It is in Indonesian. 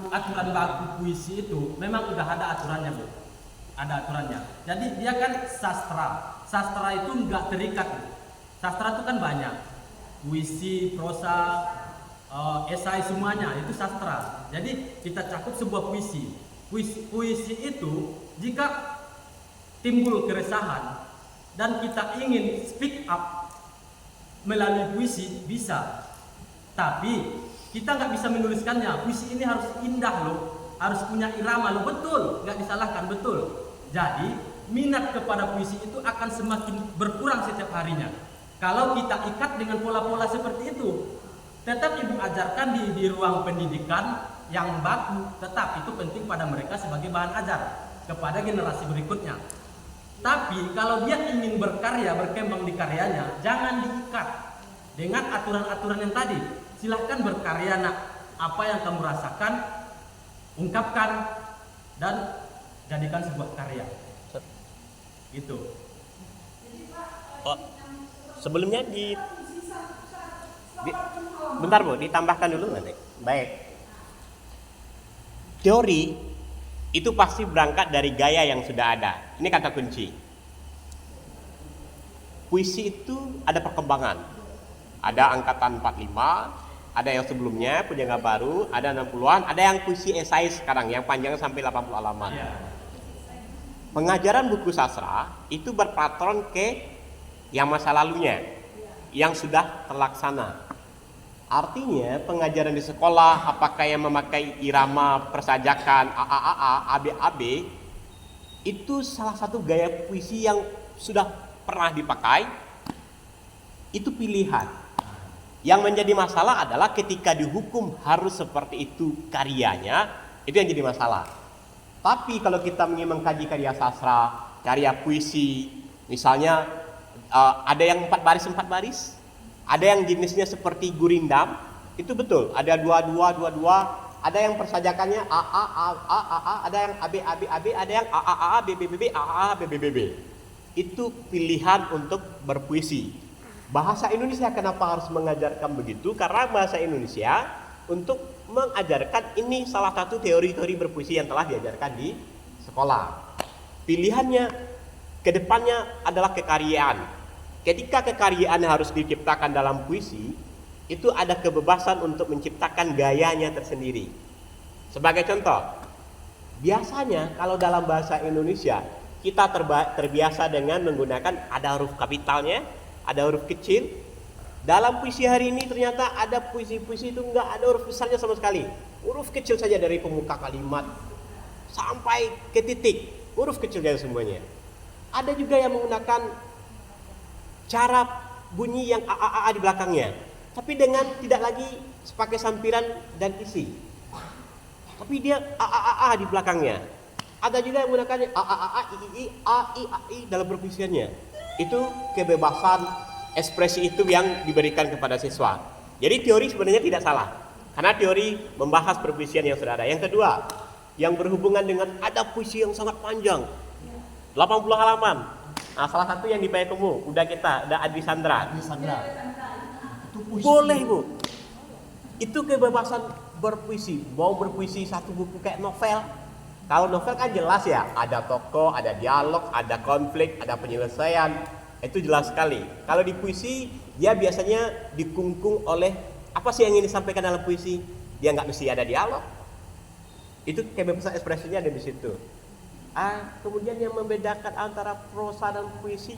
aturan baku puisi itu memang udah ada aturannya, Bu. Ada aturannya. Jadi dia kan sastra. Sastra itu nggak terikat, Bu. Sastra itu kan banyak. Puisi, prosa, esai semuanya itu sastra. Jadi kita cakup sebuah puisi. Puisi itu jika timbul keresahan dan kita ingin speak up melalui puisi bisa. Tapi kita nggak bisa menuliskannya. Puisi ini harus indah loh, harus punya irama loh, betul, nggak disalahkan, betul. Jadi minat kepada puisi itu akan semakin berkurang setiap harinya. Kalau kita ikat dengan pola-pola seperti itu, tetap ibu ajarkan di ruang pendidikan yang baku, tetap itu penting pada mereka sebagai bahan ajar kepada generasi berikutnya. Tapi kalau dia ingin berkarya, berkembang di karyanya, jangan diikat dengan aturan-aturan yang tadi. Silahkan berkarya, nak. Apa yang kamu rasakan, ungkapkan dan jadikan sebuah karya. Gitu. Oh, sebelumnya bentar Bu, ditambahkan dulu nanti. Baik. Teori itu pasti berangkat dari gaya yang sudah ada. Ini kata kunci. Puisi itu ada perkembangan. Ada angkatan 45, ada yang sebelumnya penjaga baru, ada 60-an, ada yang puisi esai sekarang yang panjangnya sampai 80 halaman. Pengajaran buku sastra itu berpatron ke yang masa lalunya, yang sudah terlaksana. Artinya pengajaran di sekolah, apakah yang memakai irama persajakan, AAAA, ABAB, itu salah satu gaya puisi yang sudah pernah dipakai, itu pilihan. Yang menjadi masalah adalah ketika dihukum harus seperti itu karyanya, itu yang jadi masalah. Tapi kalau kita ingin mengkaji karya sastra, karya puisi, misalnya ada yang 4 baris, ada yang jenisnya seperti gurindam, itu betul, ada 22, ada yang persajakannya A, ada yang AB, ada yang AAA, BBBB, AAA, BBBB. Itu pilihan untuk berpuisi. Bahasa Indonesia kenapa harus mengajarkan begitu? Karena bahasa Indonesia untuk mengajarkan ini salah satu teori-teori berpuisi yang telah diajarkan di sekolah. Pilihannya ke depannya adalah kekaryaan. Ketika kekaryaan harus diciptakan dalam puisi, itu ada kebebasan untuk menciptakan gayanya tersendiri. Sebagai contoh, biasanya kalau dalam bahasa Indonesia kita terbiasa dengan menggunakan ada huruf kapitalnya, ada huruf kecil. Dalam puisi hari ini ternyata ada puisi-puisi itu enggak ada huruf besarnya sama sekali. Huruf kecil saja dari pemuka kalimat sampai ke titik, huruf kecil saja semuanya. Ada juga yang menggunakan cara bunyi yang AAA di belakangnya, tapi dengan tidak lagi sebagai sampiran dan isi. Tapi dia AAA di belakangnya. Ada juga yang menggunakan AAA, II, AI dalam perpuisiannya. Itu kebebasan ekspresi itu yang diberikan kepada siswa. Jadi teori sebenarnya tidak salah, karena teori membahas perpuisian yang sudah ada. Yang kedua, yang berhubungan dengan ada puisi yang sangat panjang, 80 halaman. Nah, salah satu yang di Payakumbuh, udah kita, ada Adri Sandra. Itu puisi. Boleh Bu, itu kebebasan berpuisi. Mau berpuisi satu buku kayak novel. Kalau novel kan jelas ya, ada tokoh, ada dialog, ada konflik, ada penyelesaian. Itu jelas sekali. Kalau di puisi, dia biasanya dikungkung oleh apa sih yang ingin disampaikan dalam puisi. Dia nggak mesti ada dialog. Itu kebebasan ekspresinya ada di situ. Kemudian yang membedakan antara prosa dan puisi